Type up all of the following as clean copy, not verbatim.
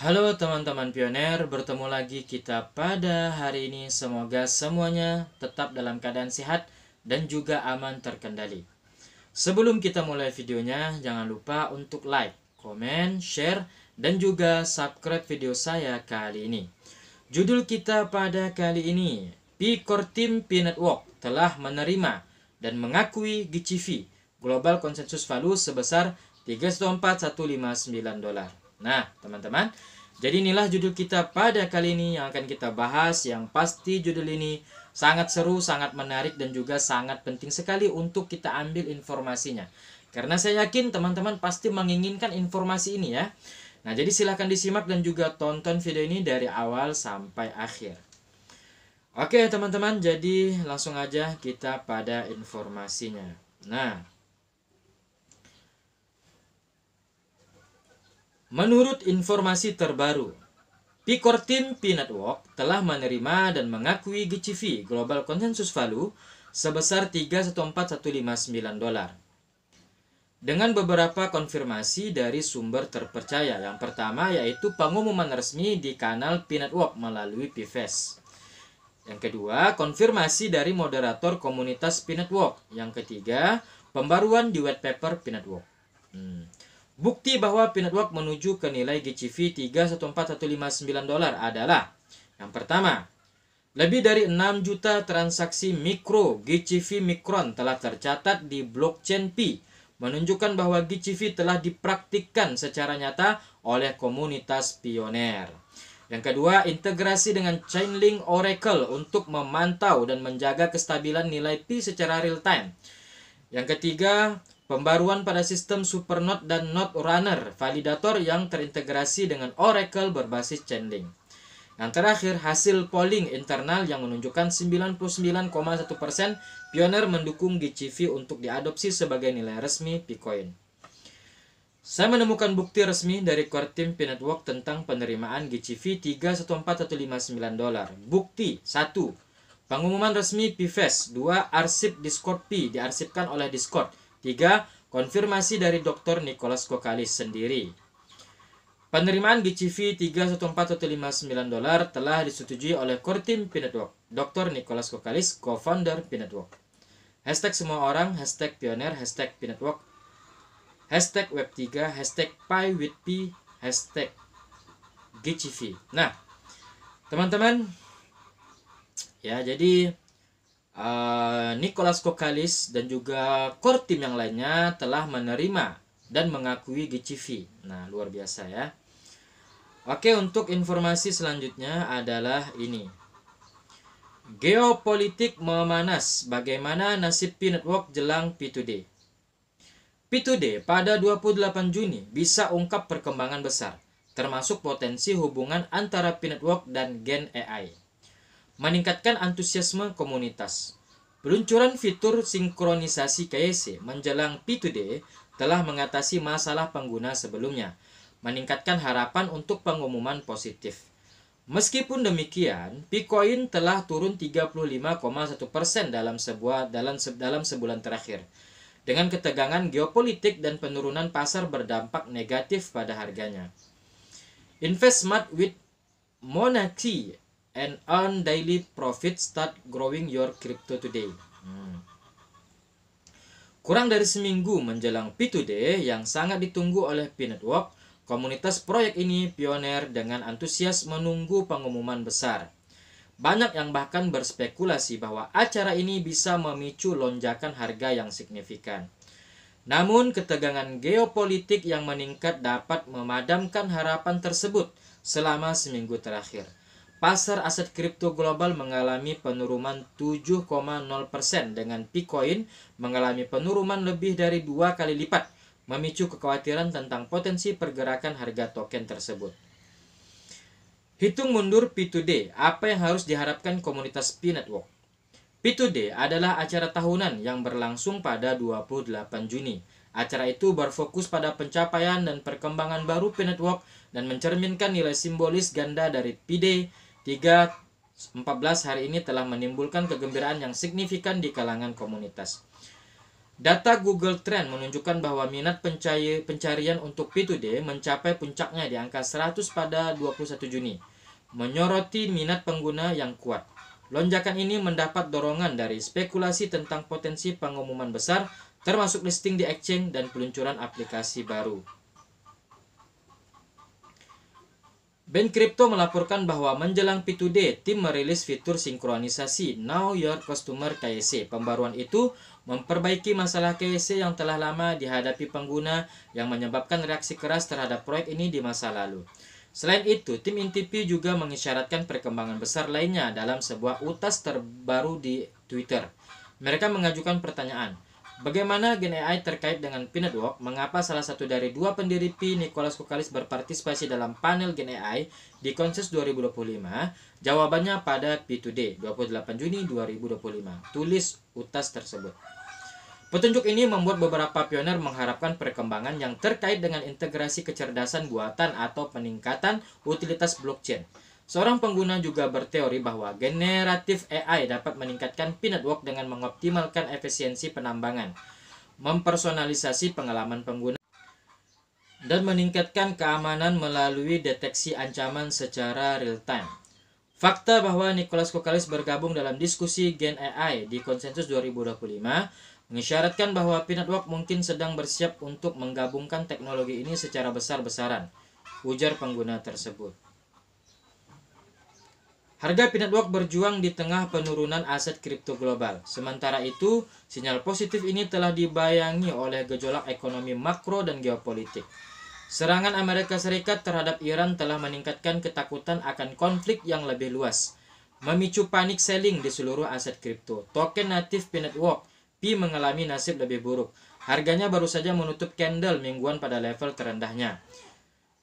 Halo teman-teman pioner, bertemu lagi kita pada hari ini. Semoga semuanya tetap dalam keadaan sehat dan juga aman terkendali. Sebelum kita mulai videonya, jangan lupa untuk like, komen, share, dan juga subscribe video saya kali ini. Judul kita pada kali ini, P-Core Team P-Network telah menerima dan mengakui GCV Global Consensus Value sebesar $3,159. Nah, teman-teman, jadi inilah judul kita pada kali ini yang akan kita bahas. Yang pasti judul ini sangat seru, sangat menarik, dan juga sangat penting sekali untuk kita ambil informasinya. Karena saya yakin teman-teman pasti menginginkan informasi ini ya. Nah, jadi silahkan disimak dan juga tonton video ini dari awal sampai akhir. Oke teman-teman, jadi langsung aja kita pada informasinya. Nah, menurut informasi terbaru, P-Core Team P-Network telah menerima dan mengakui GCV Global Consensus Value sebesar $3,159 dengan beberapa konfirmasi dari sumber terpercaya. Yang pertama yaitu pengumuman resmi di kanal P-Network melalui PFES. Yang kedua, konfirmasi dari moderator komunitas P-Network. Yang ketiga, pembaruan di white paper P-Network. Bukti bahwa P-Network menuju ke nilai GCV $3,159 adalah: yang pertama, lebih dari 6 juta transaksi mikro GCV Mikron telah tercatat di blockchain P, menunjukkan bahwa GCV telah dipraktikkan secara nyata oleh komunitas pioner. Yang kedua, integrasi dengan Chainlink Oracle untuk memantau dan menjaga kestabilan nilai P secara real time. Yang ketiga, pembaruan pada sistem Supernode dan Node Runner, validator yang terintegrasi dengan Oracle berbasis Chainlink. Yang terakhir, hasil polling internal yang menunjukkan 99,1% pioner mendukung GCV untuk diadopsi sebagai nilai resmi P-Coin. Saya menemukan bukti resmi dari Core Team P-Network tentang penerimaan GCV $3,159. Bukti 1. Pengumuman resmi PFES. 2. Arsip Discord P diarsipkan oleh Discord. 3. Konfirmasi dari Dr. Nicholas Kokalis sendiri. Penerimaan GCV $3,159 telah disetujui oleh Core Team P-Network. Dr. Nicholas Kokalis, co-founder P-Network. Hashtag semua orang, hashtag pioner, hashtag P-Network, hashtag Web3, hashtag Pi with P, hashtag GCV. Nah, teman-teman, ya jadi Nicholas Kokalis dan juga core team yang lainnya telah menerima dan mengakui GCV. Nah, luar biasa ya. Oke, untuk informasi selanjutnya adalah ini. Geopolitik memanas, bagaimana nasib P-Network jelang P2D? P2D pada 28 Juni bisa ungkap perkembangan besar, termasuk potensi hubungan antara P-Network dan Gen AI. Meningkatkan antusiasme komunitas. Peluncuran fitur sinkronisasi KYC menjelang P2D telah mengatasi masalah pengguna sebelumnya, meningkatkan harapan untuk pengumuman positif. Meskipun demikian, P-Coin telah turun 35,1% dalam sebulan terakhir, dengan ketegangan geopolitik dan penurunan pasar berdampak negatif pada harganya. Invest smart with Monarchy and earn daily profit. Start growing your crypto today. Kurang dari seminggu menjelang P2D yang sangat ditunggu oleh P-Network, komunitas proyek ini pioner dengan antusias menunggu pengumuman besar. Banyak yang bahkan berspekulasi bahwa acara ini bisa memicu lonjakan harga yang signifikan. Namun, ketegangan geopolitik yang meningkat dapat memadamkan harapan tersebut selama seminggu terakhir. Pasar aset kripto global mengalami penurunan 7,0% dengan P-Coin mengalami penurunan lebih dari 2 kali lipat, memicu kekhawatiran tentang potensi pergerakan harga token tersebut. Hitung mundur P2D, apa yang harus diharapkan komunitas P-Network? P2D adalah acara tahunan yang berlangsung pada 28 Juni. Acara itu berfokus pada pencapaian dan perkembangan baru P-Network dan mencerminkan nilai simbolis ganda dari P-Day 314 hari ini telah menimbulkan kegembiraan yang signifikan di kalangan komunitas. Data Google Trend menunjukkan bahwa minat pencarian untuk P2D mencapai puncaknya di angka 100 pada 21 Juni, menyoroti minat pengguna yang kuat. Lonjakan ini mendapat dorongan dari spekulasi tentang potensi pengumuman besar, termasuk listing di exchange dan peluncuran aplikasi baru. Band Crypto melaporkan bahwa menjelang P2D, tim merilis fitur sinkronisasi Know Your Customer KYC. Pembaruan itu memperbaiki masalah KYC yang telah lama dihadapi pengguna yang menyebabkan reaksi keras terhadap proyek ini di masa lalu. Selain itu, tim INTP juga mengisyaratkan perkembangan besar lainnya dalam sebuah utas terbaru di Twitter. Mereka mengajukan pertanyaan, bagaimana Gen AI terkait dengan P-Network? Mengapa salah satu dari dua pendiri Pi, Nicholas Koukkalis, berpartisipasi dalam panel Gen AI di Consensus 2025? Jawabannya pada P2D, 28 Juni 2025. Tulis utas tersebut. Petunjuk ini membuat beberapa pioner mengharapkan perkembangan yang terkait dengan integrasi kecerdasan buatan atau peningkatan utilitas blockchain. Seorang pengguna juga berteori bahwa generatif AI dapat meningkatkan P-Network dengan mengoptimalkan efisiensi penambangan, mempersonalisasi pengalaman pengguna, dan meningkatkan keamanan melalui deteksi ancaman secara real-time. Fakta bahwa Nicholas Koukkalis bergabung dalam diskusi Gen AI di Konsensus 2025 mengisyaratkan bahwa P-Network mungkin sedang bersiap untuk menggabungkan teknologi ini secara besar-besaran, ujar pengguna tersebut. Harga P-Network berjuang di tengah penurunan aset kripto global. Sementara itu, sinyal positif ini telah dibayangi oleh gejolak ekonomi makro dan geopolitik. Serangan Amerika Serikat terhadap Iran telah meningkatkan ketakutan akan konflik yang lebih luas, memicu panik selling di seluruh aset kripto. Token natif P-Network Pi mengalami nasib lebih buruk. Harganya baru saja menutup candle mingguan pada level terendahnya,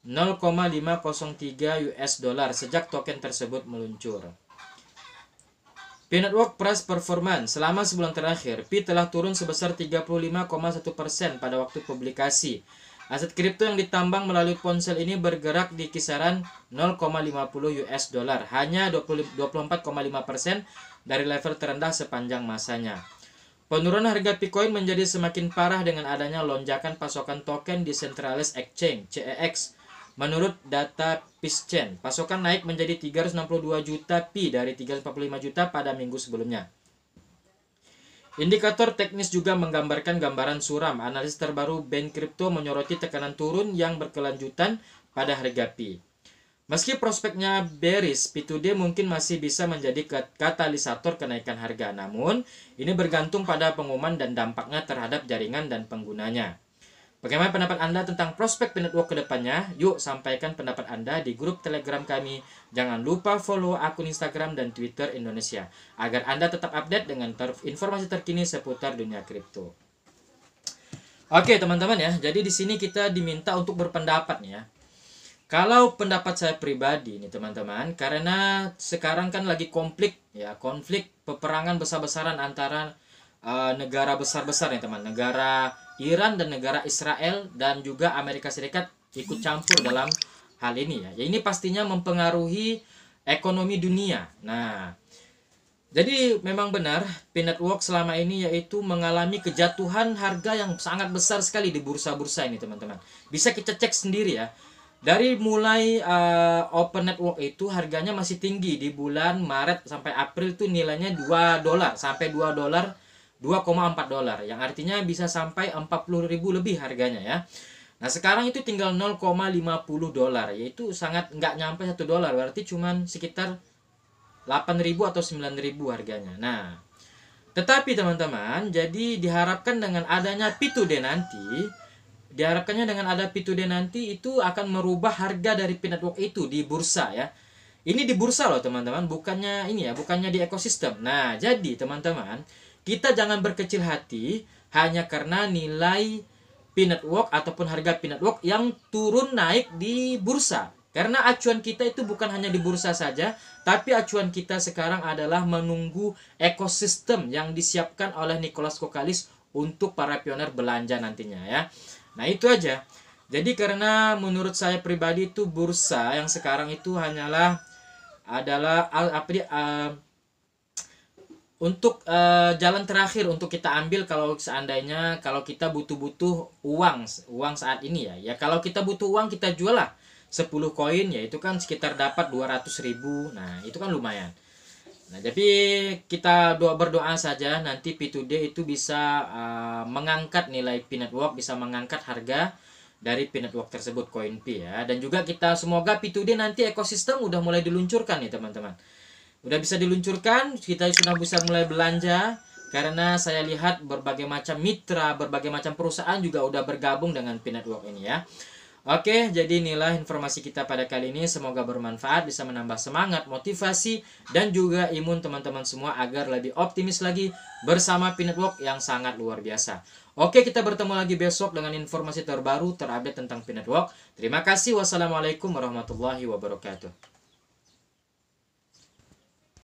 0,503 US dollar sejak token tersebut meluncur. P-Network Price Performance selama sebulan terakhir, Pi telah turun sebesar 35,1% pada waktu publikasi. Aset kripto yang ditambang melalui ponsel ini bergerak di kisaran 0,50 US dollar, hanya 24,5% dari level terendah sepanjang masanya. Penurunan harga Bitcoin menjadi semakin parah dengan adanya lonjakan pasokan token Decentralized Exchange (CEX). Menurut data PISChain, pasokan naik menjadi 362 juta Pi dari 345 juta pada minggu sebelumnya. Indikator teknis juga menggambarkan gambaran suram. Analisis terbaru Band Crypto menyoroti tekanan turun yang berkelanjutan pada harga Pi. Meski prospeknya bearish, P2D mungkin masih bisa menjadi katalisator kenaikan harga. Namun, ini bergantung pada pengumuman dan dampaknya terhadap jaringan dan penggunanya. Bagaimana pendapat Anda tentang prospek P-Network ke depannya? Yuk sampaikan pendapat Anda di grup Telegram kami. Jangan lupa follow akun Instagram dan Twitter Indonesia agar Anda tetap update dengan informasi terkini seputar dunia kripto. Oke, teman-teman ya. Jadi di sini kita diminta untuk berpendapat nih ya. Kalau pendapat saya pribadi nih teman-teman, karena sekarang kan lagi konflik peperangan besar-besaran antara negara besar-besar nih teman, negara Iran dan negara Israel dan juga Amerika Serikat ikut campur dalam hal ini ya. Ya ini pastinya mempengaruhi ekonomi dunia. Nah, jadi memang benar P-Network selama ini yaitu mengalami kejatuhan harga yang sangat besar sekali di bursa-bursa ini teman-teman. Bisa kita cek sendiri ya. Dari mulai Open Network itu harganya masih tinggi di bulan Maret sampai April itu nilainya 2 dolar sampai 2 dolar 2,4 dolar yang artinya bisa sampai 40.000 lebih harganya ya. Nah sekarang itu tinggal 0,50 dolar, yaitu sangat nggak nyampe 1 dolar, berarti cuman sekitar 8.000 atau 9.000 harganya. Nah tetapi teman-teman, jadi diharapkan dengan adanya P2D nanti, dengan ada P2D nanti itu akan merubah harga dari P-Network itu di bursa ya. Ini di bursa loh teman-teman, bukannya ini ya, bukannya di ekosistem. Nah, jadi teman-teman, kita jangan berkecil hati hanya karena nilai P-Network ataupun harga P-Network yang turun naik di bursa. Karena acuan kita itu bukan hanya di bursa saja, tapi acuan kita sekarang adalah menunggu ekosistem yang disiapkan oleh Nicholas Koukkalis untuk para pioner belanja nantinya ya. Nah itu aja. Jadi karena menurut saya pribadi itu bursa yang sekarang itu adalah untuk jalan terakhir untuk kita ambil kalau seandainya kalau kita butuh uang saat ini ya kalau kita butuh uang kita jual lah 10 koin, ya itu kan sekitar dapat 200.000. Nah itu kan lumayan. Nah jadi kita berdoa saja nanti P2D itu bisa mengangkat nilai P network, bisa mengangkat harga dari P network tersebut, koin P ya. Dan juga kita semoga P2D nanti ekosistem udah mulai diluncurkan nih teman-teman, udah bisa diluncurkan, kita sudah bisa mulai belanja. Karena saya lihat berbagai macam mitra, berbagai macam perusahaan juga udah bergabung dengan P network ini ya. Oke, jadi inilah informasi kita pada kali ini. Semoga bermanfaat, bisa menambah semangat, motivasi, dan juga imun teman-teman semua agar lebih optimis lagi bersama P network yang sangat luar biasa. Oke, kita bertemu lagi besok dengan informasi terbaru terupdate tentang P network. Terima kasih. Wassalamualaikum warahmatullahi wabarakatuh.